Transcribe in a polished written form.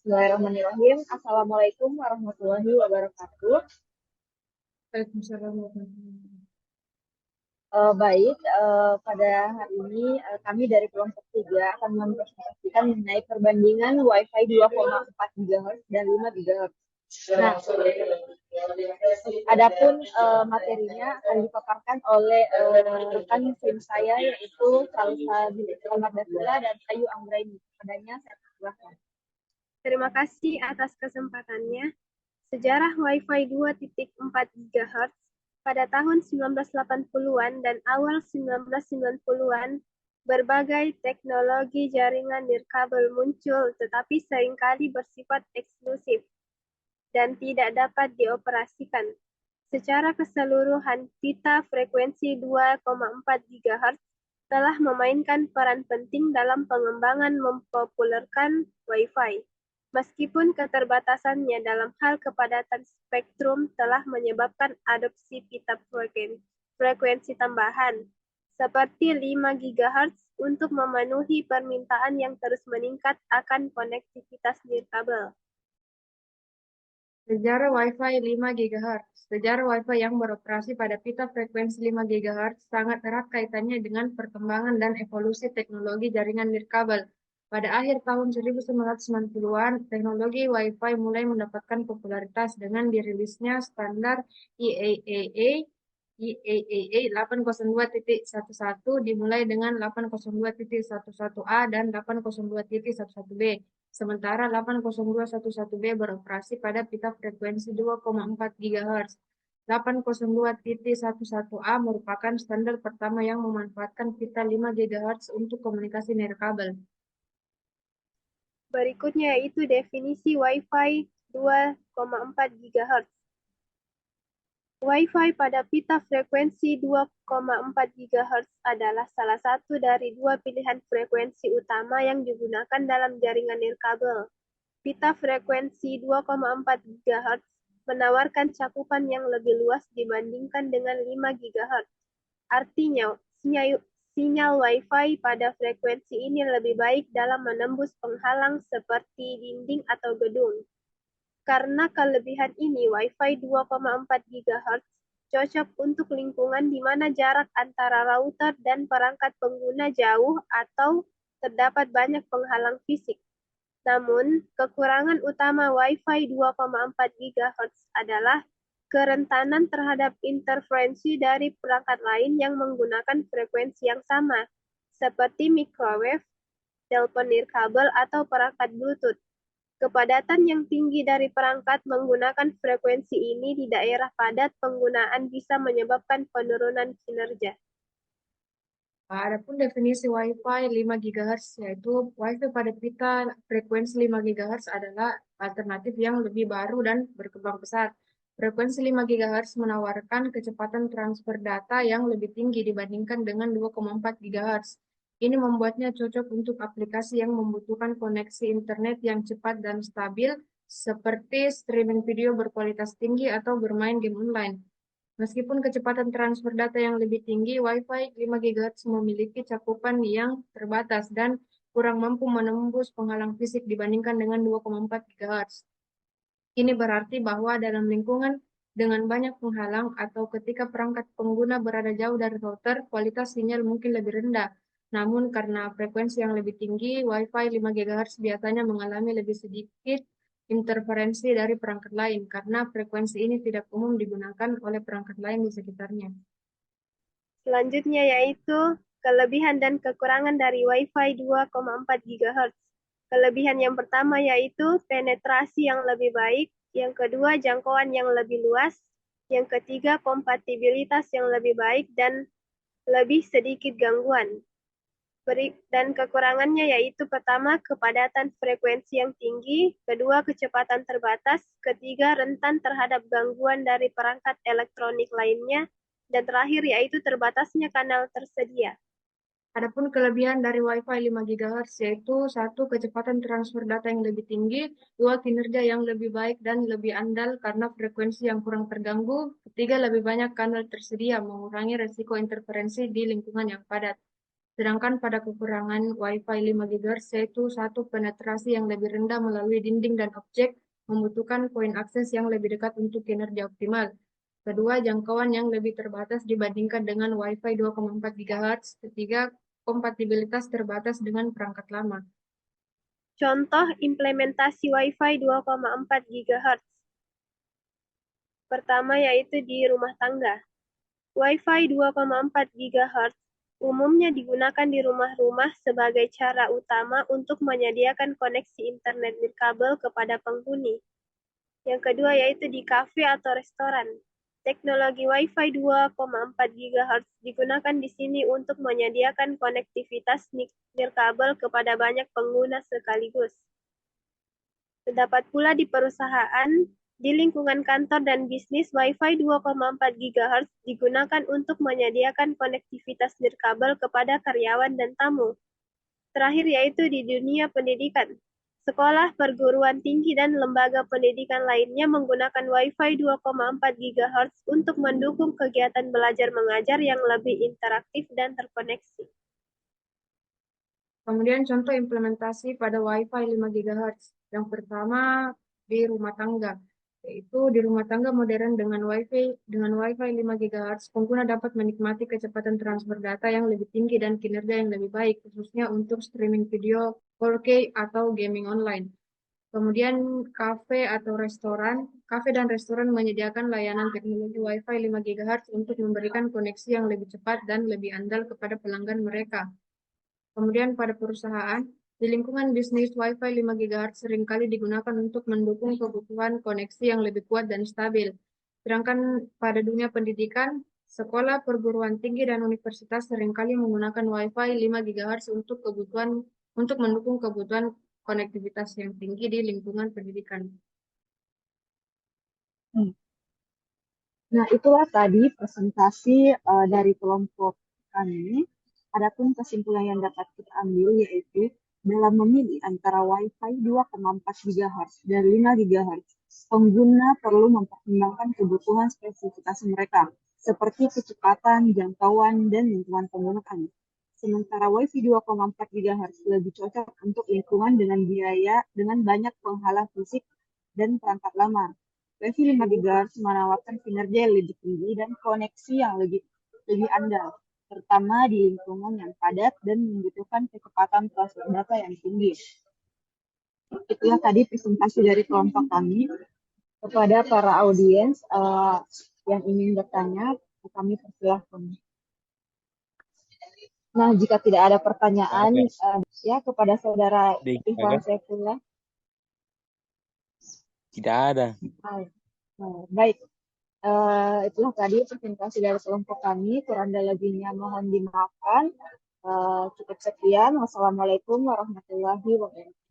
Bismillahirrahmanirrahim. Assalamualaikum warahmatullahi wabarakatuh. Waalaikumsalam warahmatullahi wabarakatuh. Pada hari ini kami dari kelompok 3 akan mempresentasikan mengenai perbandingan Wi-Fi 2,4 GHz dan 5 GHz. Nah, adapun materinya akan dipaparkan oleh rekan tim saya yaitu Salsa binti Datura dan Ayu Anggraini. Padanya saya persilahkan. Terima kasih atas kesempatannya. Sejarah Wi-Fi 2.4 GHz pada tahun 1980-an dan awal 1990-an, berbagai teknologi jaringan nirkabel muncul tetapi seringkali bersifat eksklusif dan tidak dapat dioperasikan. Secara keseluruhan, pita frekuensi 2,4 GHz telah memainkan peran penting dalam pengembangan mempopulerkan Wi-Fi. Meskipun keterbatasannya dalam hal kepadatan spektrum telah menyebabkan adopsi pita frekuensi tambahan, seperti 5 GHz untuk memenuhi permintaan yang terus meningkat akan konektivitas nirkabel. Sejarah Wi-Fi 5 GHz. Sejarah Wi-Fi yang beroperasi pada pita frekuensi 5 GHz sangat erat kaitannya dengan perkembangan dan evolusi teknologi jaringan nirkabel. Pada akhir tahun 1990-an, teknologi Wi-Fi mulai mendapatkan popularitas dengan dirilisnya standar IEEE 802.11 dimulai dengan 802.11a dan 802.11b. Sementara 802.11b beroperasi pada pita frekuensi 2,4 GHz. 802.11a merupakan standar pertama yang memanfaatkan pita 5 GHz untuk komunikasi nirkabel. Berikutnya yaitu definisi Wi-Fi 2,4 GHz. Wi-Fi pada pita frekuensi 2,4 GHz adalah salah satu dari dua pilihan frekuensi utama yang digunakan dalam jaringan nirkabel. Pita frekuensi 2,4 GHz menawarkan cakupan yang lebih luas dibandingkan dengan 5 GHz. Artinya, sinyal Wi-Fi pada frekuensi ini lebih baik dalam menembus penghalang seperti dinding atau gedung. Karena kelebihan ini, Wi-Fi 2,4 GHz cocok untuk lingkungan di mana jarak antara router dan perangkat pengguna jauh atau terdapat banyak penghalang fisik. Namun, kekurangan utama Wi-Fi 2,4 GHz adalah kerentanan terhadap interferensi dari perangkat lain yang menggunakan frekuensi yang sama, seperti microwave, telepon nirkabel, atau perangkat Bluetooth. Kepadatan yang tinggi dari perangkat menggunakan frekuensi ini di daerah padat penggunaan bisa menyebabkan penurunan kinerja. Adapun definisi Wi-Fi 5 GHz, yaitu Wi-Fi pada pita frekuensi 5 GHz adalah alternatif yang lebih baru dan berkembang pesat. Frekuensi 5 GHz menawarkan kecepatan transfer data yang lebih tinggi dibandingkan dengan 2,4 GHz. Ini membuatnya cocok untuk aplikasi yang membutuhkan koneksi internet yang cepat dan stabil, seperti streaming video berkualitas tinggi atau bermain game online. Meskipun kecepatan transfer data yang lebih tinggi, Wi-Fi 5 GHz memiliki cakupan yang terbatas dan kurang mampu menembus penghalang fisik dibandingkan dengan 2,4 GHz. Ini berarti bahwa dalam lingkungan dengan banyak penghalang atau ketika perangkat pengguna berada jauh dari router, kualitas sinyal mungkin lebih rendah. Namun karena frekuensi yang lebih tinggi, Wi-Fi 5 GHz biasanya mengalami lebih sedikit interferensi dari perangkat lain karena frekuensi ini tidak umum digunakan oleh perangkat lain di sekitarnya. Selanjutnya yaitu kelebihan dan kekurangan dari Wi-Fi 2,4 GHz. Kelebihan yang pertama yaitu penetrasi yang lebih baik, yang kedua jangkauan yang lebih luas, yang ketiga kompatibilitas yang lebih baik dan lebih sedikit gangguan. Dan kekurangannya yaitu pertama kepadatan frekuensi yang tinggi, kedua kecepatan terbatas, ketiga rentan terhadap gangguan dari perangkat elektronik lainnya, dan terakhir yaitu terbatasnya kanal tersedia. Adapun kelebihan dari Wi-Fi 5 GHz yaitu satu, kecepatan transfer data yang lebih tinggi, dua, kinerja yang lebih baik dan lebih andal karena frekuensi yang kurang terganggu, ketiga, lebih banyak kanal tersedia mengurangi resiko interferensi di lingkungan yang padat. Sedangkan pada kekurangan Wi-Fi 5 GHz yaitu satu penetrasi yang lebih rendah melalui dinding dan objek membutuhkan poin akses yang lebih dekat untuk kinerja optimal. Kedua, jangkauan yang lebih terbatas dibandingkan dengan Wi-Fi 2,4 GHz. Ketiga, kompatibilitas terbatas dengan perangkat lama. Contoh implementasi Wi-Fi 2,4 GHz. Pertama yaitu di rumah tangga. Wi-Fi 2,4 GHz umumnya digunakan di rumah-rumah sebagai cara utama untuk menyediakan koneksi internet nirkabel kepada penghuni. Yang kedua yaitu di kafe atau restoran. Teknologi Wi-Fi 2,4 GHz digunakan di sini untuk menyediakan konektivitas nirkabel kepada banyak pengguna sekaligus. Terdapat pula di perusahaan, di lingkungan kantor dan bisnis, Wi-Fi 2,4 GHz digunakan untuk menyediakan konektivitas nirkabel kepada karyawan dan tamu. Terakhir yaitu di dunia pendidikan. Sekolah, perguruan tinggi, dan lembaga pendidikan lainnya menggunakan Wi-Fi 2,4 GHz untuk mendukung kegiatan belajar mengajar yang lebih interaktif dan terkoneksi. Kemudian contoh implementasi pada Wi-Fi 5 GHz. Yang pertama di rumah tangga, yaitu di rumah tangga modern dengan Wi-Fi 5 GHz, pengguna dapat menikmati kecepatan transfer data yang lebih tinggi dan kinerja yang lebih baik, khususnya untuk streaming video 4K atau gaming online. Kemudian kafe dan restoran menyediakan layanan teknologi Wi-Fi 5 GHz untuk memberikan koneksi yang lebih cepat dan lebih andal kepada pelanggan mereka. Kemudian pada perusahaan, di lingkungan bisnis, Wi-Fi 5 GHz seringkali digunakan untuk mendukung kebutuhan koneksi yang lebih kuat dan stabil. Sedangkan pada dunia pendidikan, sekolah, perguruan tinggi, dan universitas seringkali menggunakan Wi-Fi 5 GHz untuk mendukung kebutuhan konektivitas yang tinggi di lingkungan pendidikan. Nah, itulah tadi presentasi dari kelompok kami. Adapun kesimpulan yang dapat kita ambil yaitu dalam memilih antara Wi-Fi 2,4 GHz dan 5 GHz, pengguna perlu mempertimbangkan kebutuhan spesifikasi mereka, seperti kecepatan, jangkauan, dan lingkungan penggunaan. Sementara Wi-Fi 2,4 GHz lebih cocok untuk lingkungan dengan banyak penghalang fisik dan perangkat lama. Wi-Fi 5 GHz menawarkan kinerja yang lebih tinggi dan koneksi yang lebih andal, terutama di lingkungan yang padat dan membutuhkan kecepatan transfer data yang tinggi. Itulah tadi presentasi dari kelompok kami. Kepada para audiens yang ingin bertanya, kami persilahkan. Nah, jika tidak ada pertanyaan, ya kepada saudara Ikhwan Saifullah. Tidak ada. Baik. Itulah tadi presentasi dari kelompok kami. Kurang dan lebihnya mohon dimaafkan. Cukup sekian. Wassalamualaikum warahmatullahi wabarakatuh.